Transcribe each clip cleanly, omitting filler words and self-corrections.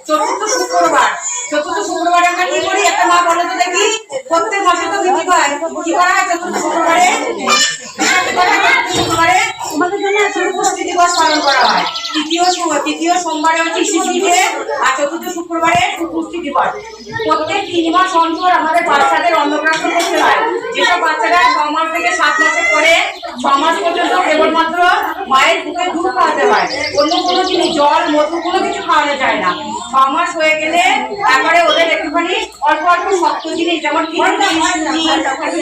চতুর্থ শুক্রবারে আমরা কি করি? একটা মা বলে তো দেখি, প্রত্যেক মাসে তো কি হয়, কি করা হয়? চতুর্থ শুক্রবারে তোমাদের জন্য পুষ্টি দিবস পালন করা হয়। তৃতীয় সোমবারে হচ্ছে শিশুকে, আর চতুর্থ শুক্রবারে পুষ্টি দিবস। প্রত্যেক 3 মাস অন্তর আমাদের বাচ্চাদের অন্নপ্রাশন করতে হয়। যেসব বাচ্চারা 6 মাস থেকে 7 মাসের পরে 6 মাস পর্যন্ত কেবলমাত্র মায়ের বুকে দুধ খাওয়াতে হয়, অন্য কোনো জিনিস, জল, মধু কোনো কিছু খাওয়ানো যায় না। 6 মাস হয়ে গেলে তারপরে ওদের একটুখানি অল্প অল্প শক্ত জিনিস, যেমন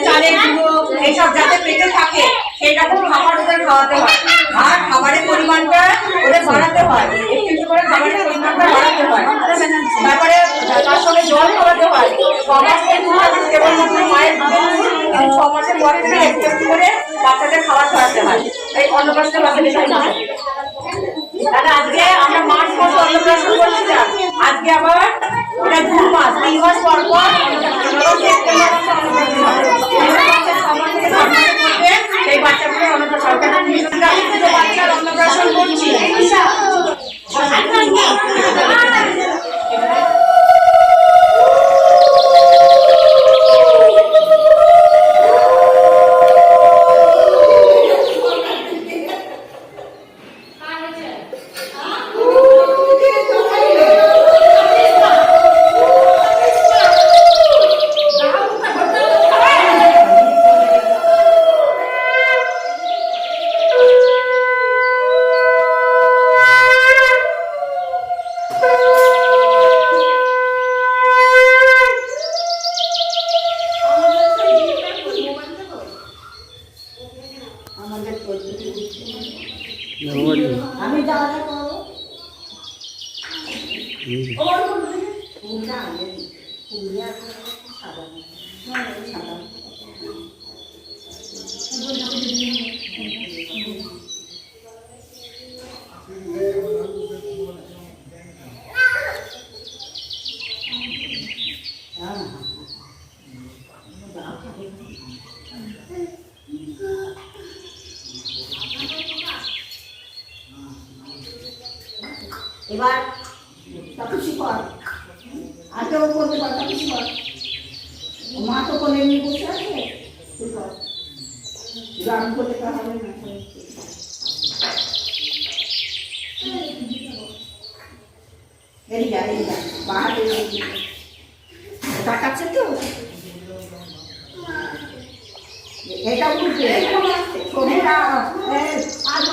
চালের গুঁড়ো, এইসব যাতে পেটে থাকে সেই রকম খাবার ওদের খাওয়াতে হয়। আর খাবারের পরিমাণটা ওদের বাড়াতে হয়, একটু করে খাবারের পরিমাণটা বাড়াতে হয়। তারপরে তার সঙ্গে জল খাওয়াতে হয়। 6 মাস কেবলমাত্র মায়ের 6 মাসের পর থেকে একটু করে বাচ্চাদের খাবার খাওয়াতে হয়। এই অন্নপ্রাশনের বাচ্চাদের দাদা আজকে আমরা মাস মাসে অন্নপ্রাশন করছিলাম, আজকে আবার ওটা 2 মাস, 3 মাস পর পর সেই বাচ্চাগুলো অন্নপ্রাশন করছি। আমি যাওয়া করবো এবার তপস্বী কর, আর কেউ করতে পার, তপস্বী কর। মা তো কোলে নিয়ে বসে আছে, তুই কর, গান করতে হবে না। এদিকে বাহাতে তাকাচ্ছে তো, এটা উঠবে ছবিটা আজ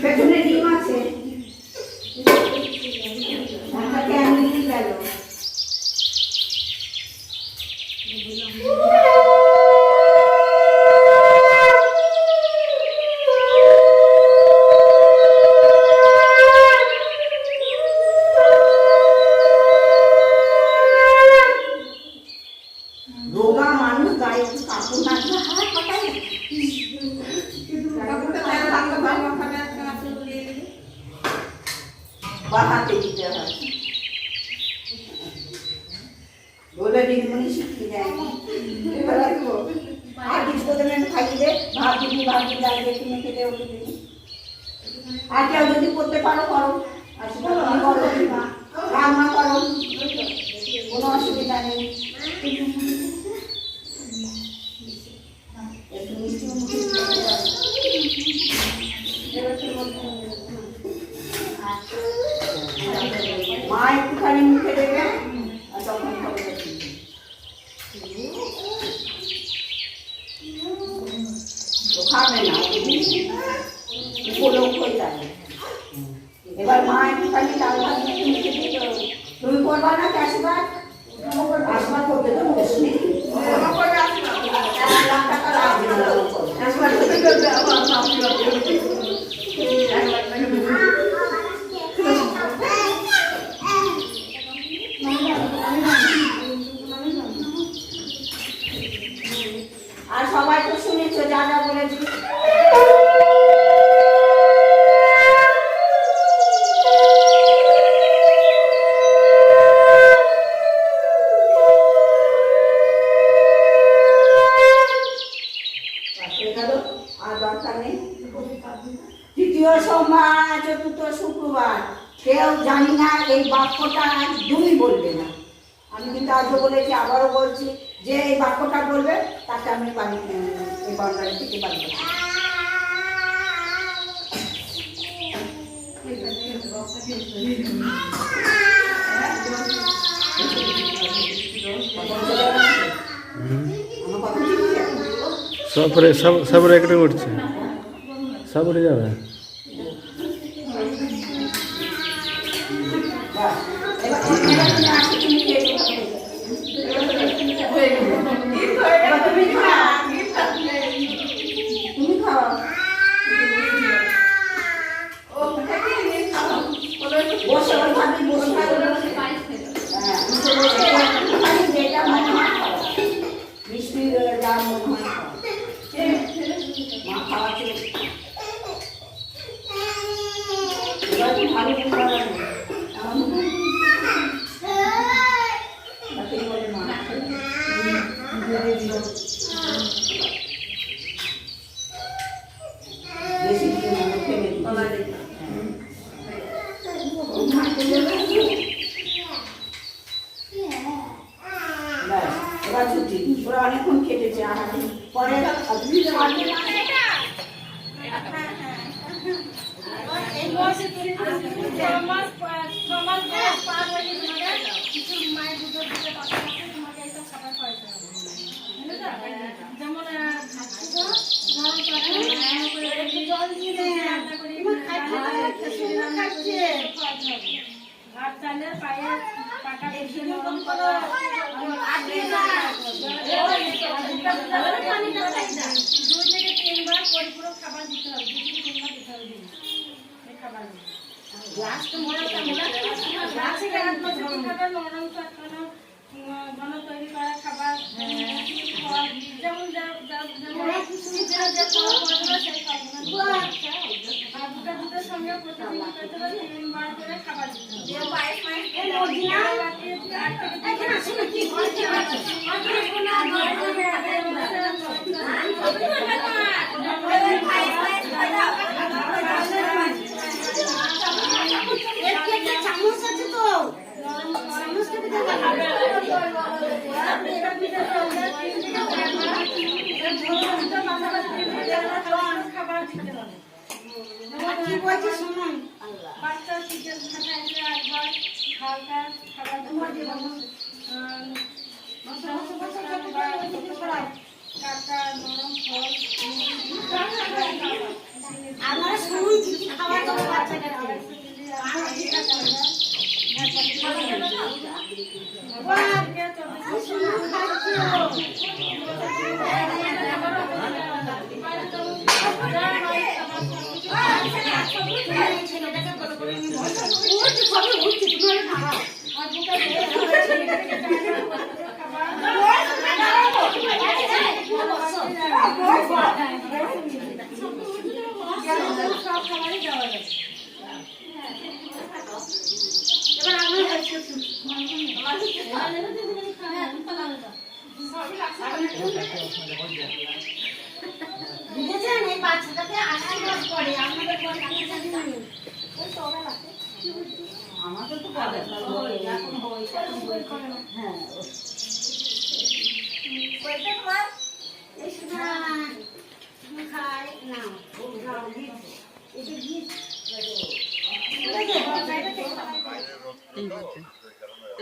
পেছনে ডিম আছে, রোগা মানুষ গায়ে কাপড় না বাহাতে দিতে হয়, বলে দিদিমণি শিখিয়ে দেয়। আর কিছু খাইয়ে দে, ভাত দিবি, ভাত দিয়ে ডাল দিয়ে কিনে খেতে ওকে দিবি। আর কেউ যদি করতে পারো করো, আর রান্না করো, কোনো অসুবিধা নেই। মা একটুখানি মুখে দেবে, আর তখন খাবে না, উপলক্ষ হয়ে যাবে। এবার মা একটুখানি চাল ভাত মুখে দিয়ে, তুমি করবা না চাষবাদ? আশীর্বাদ করবে তো মুখে আর সবাই তো শুনেছো যা যা বলেছি। এগুলো আর দরকার নেই। তৃতীয় সোমবার, চতুর্থ শুক্রবার, কেউ জানি না এই বাক্যটা একদমই বলবে না। আমি কিন্তু আজও বলেছি, আবারও বলছি, যে এই বাক্যটা বলবে তাকে আমি বাড়ি এই বাড়ি থেকে বাড়ি করছি। सब रेकर्डिंग उठছে सब उठे যাবে ওরা অনেকক্ষণ খেটেছে পরে তৈরি করা খাবার যেমন দুধের সঙ্গে প্রতিদিন 3বার করে খাবার দিতে বাচ্চা শীতের একবার হালকা খাবার কাঁচা নরম ফল আমার শুনুন খাওয়া দাওয়া বাচ্চাদের সব খাবারই দেওয়া যাবে।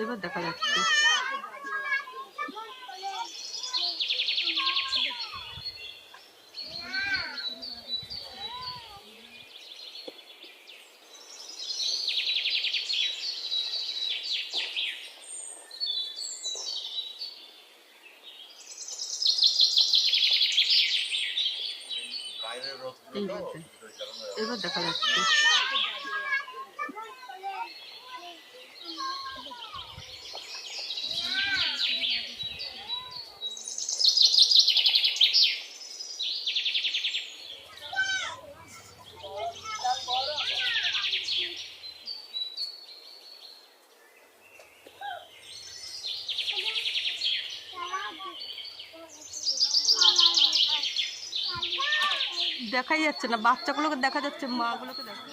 এবার দেখা যাচ্ছে এবার দেখা যাচ্ছে দেখাই যাচ্ছে না, বাচ্চাগুলোকে দেখা যাচ্ছে, মাগুলোকে দেখা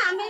আমি